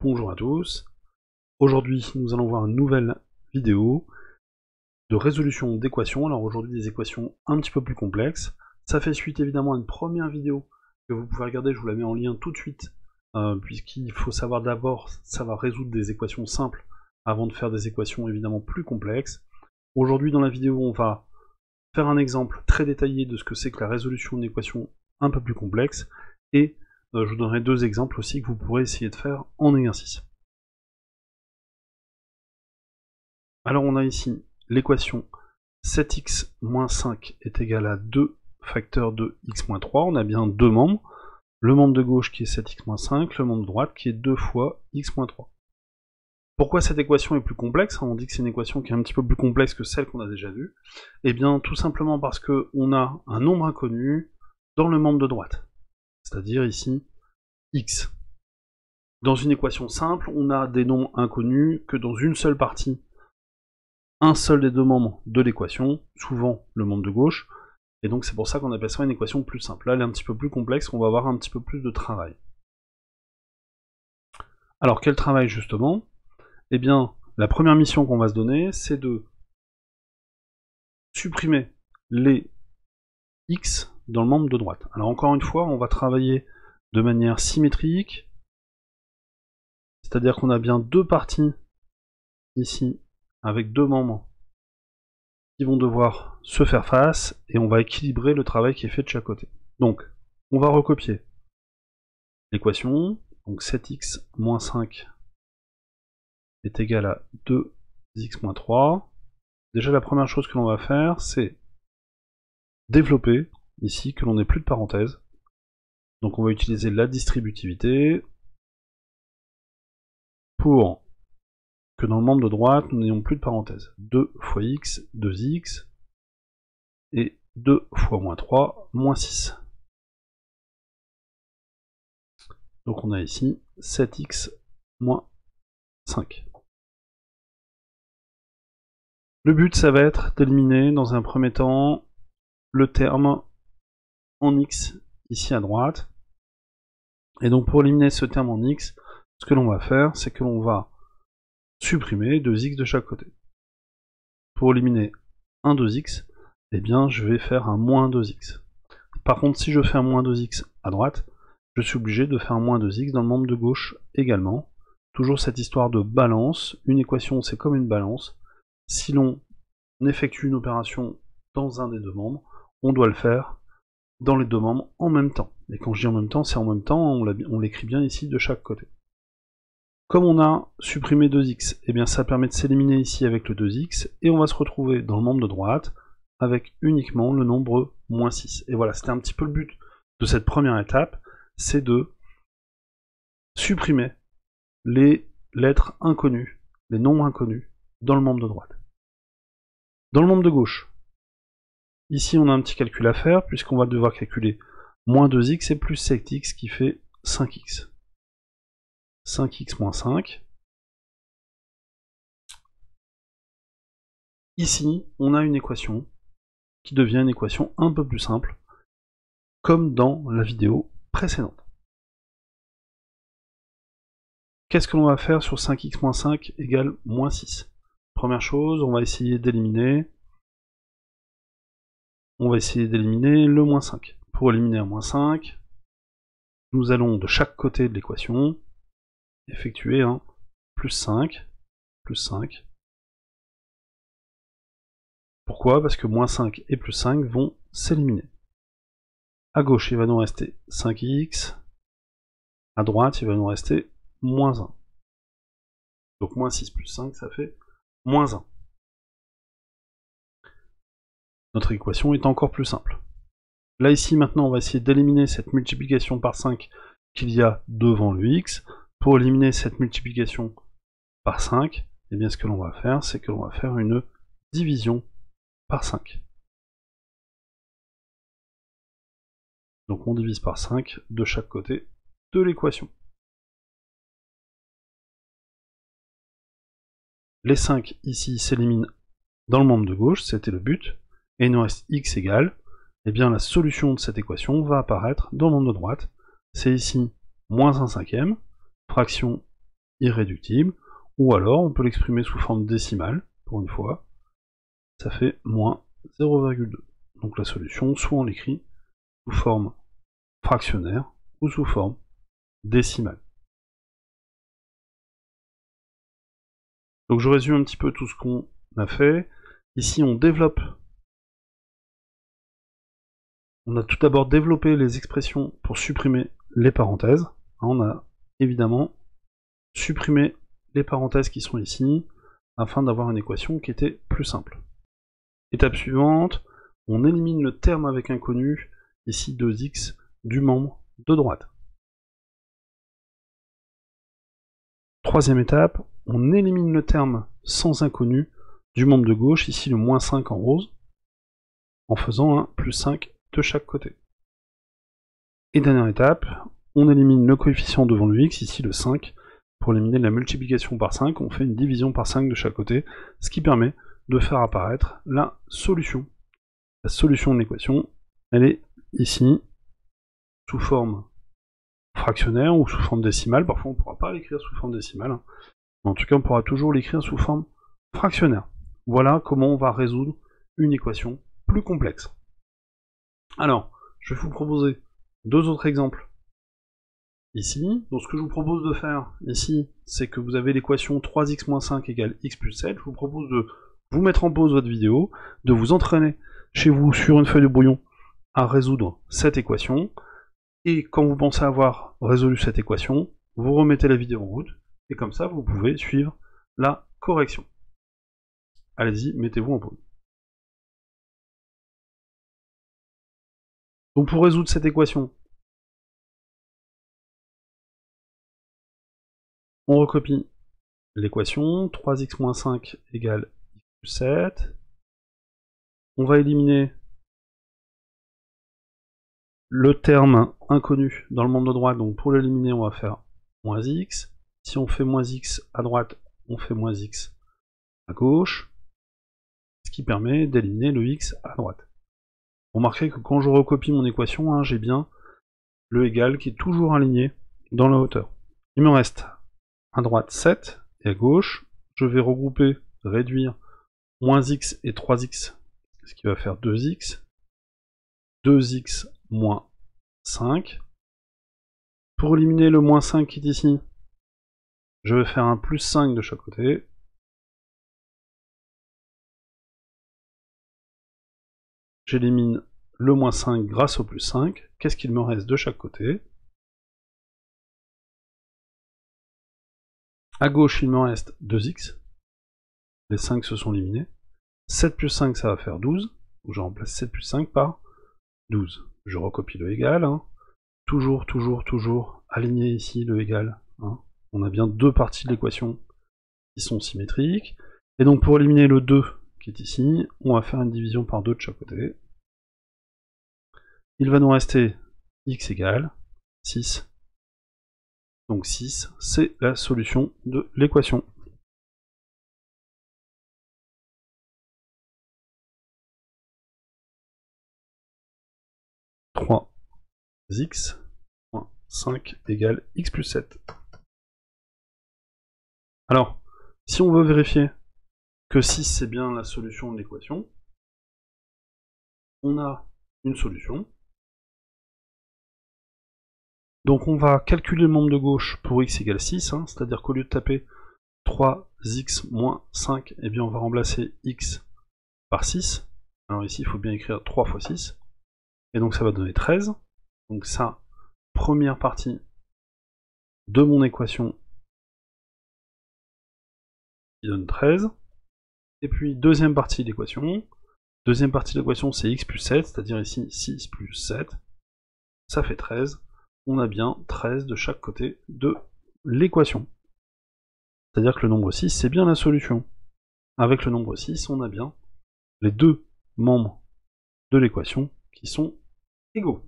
Bonjour à tous, aujourd'hui nous allons voir une nouvelle vidéo de résolution d'équations. Alors aujourd'hui des équations un petit peu plus complexes. Ça fait suite évidemment à une première vidéo que vous pouvez regarder, je vous la mets en lien tout de suite, puisqu'il faut savoir d'abord savoir résoudre des équations simples avant de faire des équations évidemment plus complexes. Aujourd'hui dans la vidéo on va faire un exemple très détaillé de ce que c'est que la résolution d'une équation un peu plus complexe, et je vous donnerai deux exemples aussi que vous pourrez essayer de faire en exercice. Alors on a ici l'équation 7x moins 5 est égal à 2 facteur de x moins 3, on a bien deux membres, le membre de gauche qui est 7x moins 5, le membre de droite qui est 2 fois x moins 3. Pourquoi cette équation est plus complexe? On dit que c'est une équation qui est un petit peu plus complexe que celle qu'on a déjà vue. Eh bien tout simplement parce qu'on a un nombre inconnu dans le membre de droite, c'est-à-dire ici x. Dans une équation simple, on a des nombres inconnus que dans une seule partie, un seul des deux membres de l'équation, souvent le membre de gauche, et donc c'est pour ça qu'on appelle ça une équation plus simple. Là elle est un petit peu plus complexe, on va avoir un petit peu plus de travail. Alors quel travail justement? Eh bien la première mission qu'on va se donner, c'est de supprimer les x dans le membre de droite. Alors encore une fois, on va travailler de manière symétrique, c'est-à-dire qu'on a bien deux parties ici avec deux membres qui vont devoir se faire face, et on va équilibrer le travail qui est fait de chaque côté. Donc, on va recopier l'équation, donc 7x moins 5 est égal à 2x moins 3. Déjà la première chose que l'on va faire, c'est développer, ici, que l'on n'ait plus de parenthèses. Donc on va utiliser la distributivité pour que dans le membre de droite, nous n'ayons plus de parenthèses. 2 fois x, 2x, et 2 fois moins 3, moins 6. Donc on a ici 7x moins 5. Le but, ça va être d'éliminer dans un premier temps le terme en x ici à droite. Et donc pour éliminer ce terme en x, ce que l'on va faire, c'est que l'on va supprimer 2x de chaque côté. Pour éliminer un 2x, eh bien je vais faire un moins 2x. Par contre, si je fais un moins 2x à droite, je suis obligé de faire un moins 2x dans le membre de gauche également. Toujours cette histoire de balance. Une équation, c'est comme une balance. Si l'on effectue une opération dans un des deux membres, on doit le faire dans les deux membres en même temps. Et quand je dis en même temps, c'est en même temps, on l'écrit bien ici de chaque côté. Comme on a supprimé 2x, eh bien ça permet de s'éliminer ici avec le 2x, et on va se retrouver dans le membre de droite avec uniquement le nombre moins 6. Et voilà, c'était un petit peu le but de cette première étape, c'est de supprimer les lettres inconnues, les nombres inconnus, dans le membre de droite. Dans le membre de gauche, ici on a un petit calcul à faire, puisqu'on va devoir calculer moins 2x et plus 7x qui fait 5x. 5x moins 5. Ici, on a une équation qui devient une équation un peu plus simple, comme dans la vidéo précédente. Qu'est-ce que l'on va faire sur 5x moins 5 égale moins 6? Première chose, on va essayer d'éliminer le moins 5. Pour éliminer un moins 5, nous allons de chaque côté de l'équation effectuer un plus 5, plus 5. Pourquoi? Parce que moins 5 et plus 5 vont s'éliminer. À gauche, il va nous rester 5x. À droite, il va nous rester moins 1. Donc moins 6 plus 5, ça fait moins 1. Notre équation est encore plus simple. Là, ici, maintenant, on va essayer d'éliminer cette multiplication par 5 qu'il y a devant le x. Pour éliminer cette multiplication par 5, eh bien, ce que l'on va faire, c'est que l'on va faire une division par 5. Donc on divise par 5 de chaque côté de l'équation. Les 5 ici s'éliminent dans le membre de gauche, c'était le but, et il nous reste x égale, eh bien la solution de cette équation va apparaître dans le membre de droite. C'est ici moins 1 cinquième, fraction irréductible, ou alors on peut l'exprimer sous forme décimale, pour une fois, ça fait moins 0,2. Donc la solution, soit on l'écrit sous forme fractionnaire, ou sous forme décimale. Donc je résume un petit peu tout ce qu'on a fait. Ici on développe. On a tout d'abord développé les expressions pour supprimer les parenthèses. On a évidemment supprimé les parenthèses qui sont ici, afin d'avoir une équation qui était plus simple. Étape suivante, on élimine le terme avec inconnu, ici 2x, du membre de droite. Troisième étape, on élimine le terme sans inconnu du membre de gauche, ici le moins 5 en rose, en faisant un plus 5 de chaque côté. Et dernière étape, on élimine le coefficient devant le x, ici le 5. Pour éliminer la multiplication par 5, on fait une division par 5 de chaque côté, ce qui permet de faire apparaître la solution. La solution de l'équation, elle est ici, sous forme fractionnaire ou sous forme décimale. Parfois on ne pourra pas l'écrire sous forme décimale, mais en tout cas on pourra toujours l'écrire sous forme fractionnaire. Voilà comment on va résoudre une équation plus complexe. Alors, je vais vous proposer deux autres exemples ici. Donc ce que je vous propose de faire ici, c'est que vous avez l'équation 3x moins 5 égale x plus 7. Je vous propose de vous mettre en pause votre vidéo, de vous entraîner chez vous sur une feuille de brouillon à résoudre cette équation. Et quand vous pensez avoir résolu cette équation, vous remettez la vidéo en route, et comme ça vous pouvez suivre la correction. Allez-y, mettez-vous en pause. Donc pour résoudre cette équation, on recopie l'équation, 3x moins 5 égale x plus 7. On va éliminer le terme inconnu dans le membre de droite, donc pour l'éliminer on va faire moins x. Si on fait moins x à droite, on fait moins x à gauche, ce qui permet d'éliminer le x à droite. Remarquez que quand je recopie mon équation, j'ai bien le égal qui est toujours aligné dans la hauteur. Il me reste à droite 7 et à gauche, je vais regrouper, réduire moins x et 3x, ce qui va faire 2x, 2x moins 5. Pour éliminer le moins 5 qui est ici, je vais faire un plus 5 de chaque côté. J'élimine le moins 5 grâce au plus 5. Qu'est-ce qu'il me reste de chaque côté? À gauche, il me reste 2x. Les 5 se sont éliminés. 7 plus 5, ça va faire 12. Donc je remplace 7 plus 5 par 12. Je recopie le égal. Toujours aligné ici le égal. On a bien deux parties de l'équation qui sont symétriques. Et donc pour éliminer le 2 qui est ici, on va faire une division par 2 de chaque côté. Il va nous rester x égale 6. Donc 6, c'est la solution de l'équation. x moins 5 égale x plus 7. Alors, si on veut vérifier que 6 c'est bien la solution de l'équation, on a une solution. Donc on va calculer le membre de gauche pour x égale 6, c'est-à-dire qu'au lieu de taper 3x moins 5, eh bien on va remplacer x par 6. Alors ici il faut bien écrire 3 fois 6. Et donc ça va donner 13. Donc ça, première partie de mon équation qui donne 13. Et puis deuxième partie de l'équation. Deuxième partie de l'équation c'est x plus 7, c'est-à-dire ici 6 plus 7. Ça fait 13. On a bien 13 de chaque côté de l'équation. C'est-à-dire que le nombre 6 c'est bien la solution. Avec le nombre 6, on a bien les deux membres de l'équation qui sont égaux.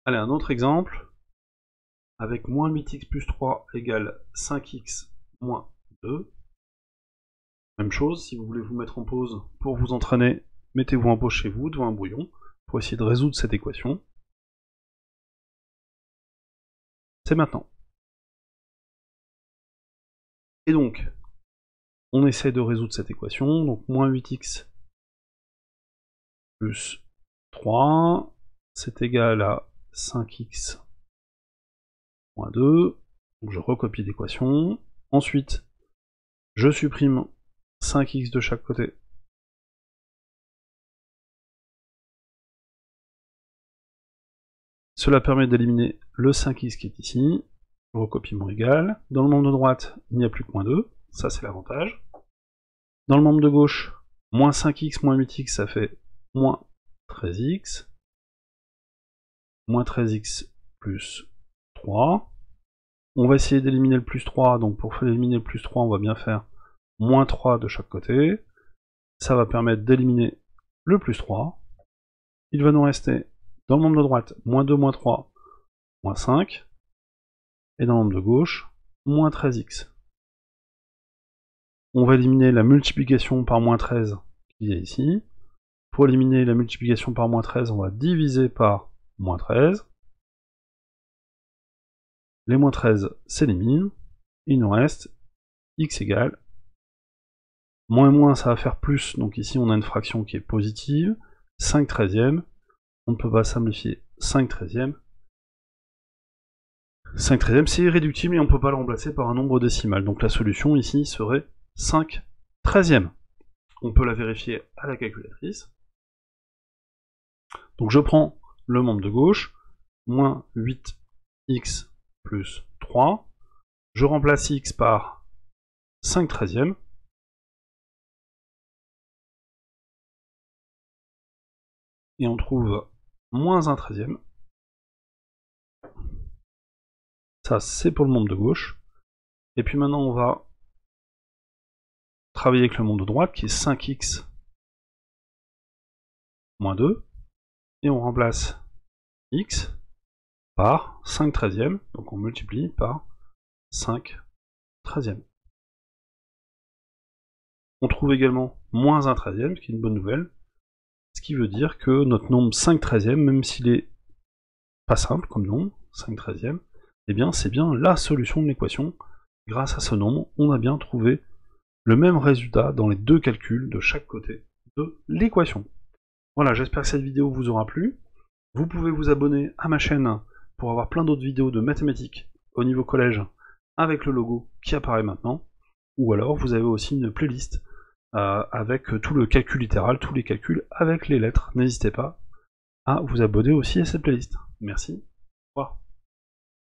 Allez, un autre exemple. Avec moins 8x plus 3 égale 5x moins 2. Même chose, si vous voulez vous mettre en pause pour vous entraîner, mettez-vous en pause chez vous, devant un brouillon, pour essayer de résoudre cette équation. c'est maintenant. Et donc, on essaie de résoudre cette équation, donc moins 8x plus 3, c'est égal à 5x moins 2, donc je recopie l'équation. Ensuite, je supprime 5x de chaque côté. Cela permet d'éliminer le 5x qui est ici. Je recopie mon égal. Dans le membre de droite, il n'y a plus que moins 2, ça c'est l'avantage. Dans le membre de gauche, moins 5x moins 8x, ça fait moins 13x. Moins 13x plus 3. On va essayer d'éliminer le plus 3, donc pour éliminer le plus 3, on va bien faire moins 3 de chaque côté. Ça va permettre d'éliminer le plus 3. Il va nous rester, dans le membre de droite, moins 2, moins 3, moins 5. Et dans le membre de gauche, moins 13x. On va éliminer la multiplication par moins 13 qui est ici. Pour éliminer la multiplication par moins 13, on va diviser par moins 13. Les moins 13 s'éliminent. Il nous reste x égale. Moins et moins, ça va faire plus. Donc ici, on a une fraction qui est positive. 5 treizièmes. On ne peut pas simplifier 5 treizièmes. 5 treizièmes, c'est irréductible et on ne peut pas le remplacer par un nombre décimal. Donc la solution ici serait 5 treizièmes. On peut la vérifier à la calculatrice. Donc je prends le membre de gauche, moins 8x plus 3. Je remplace x par 5 treizièmes. Et on trouve moins 1 treizième. Ça, c'est pour le membre de gauche. Et puis maintenant, on va travailler avec le membre de droite, qui est 5x moins 2. Et on remplace x par 5 treizièmes. Donc on multiplie par 5 treizièmes. On trouve également moins 1 treizième, ce qui est une bonne nouvelle. Ce qui veut dire que notre nombre 5 treizièmes, même s'il est pas simple comme nombre, 5 treizièmes, eh bien c'est bien la solution de l'équation. Grâce à ce nombre, on a bien trouvé le même résultat dans les deux calculs de chaque côté de l'équation. Voilà, j'espère que cette vidéo vous aura plu. Vous pouvez vous abonner à ma chaîne pour avoir plein d'autres vidéos de mathématiques au niveau collège avec le logo qui apparaît maintenant. Ou alors vous avez aussi une playlist avec tout le calcul littéral, tous les calculs avec les lettres. N'hésitez pas à vous abonner aussi à cette playlist. Merci.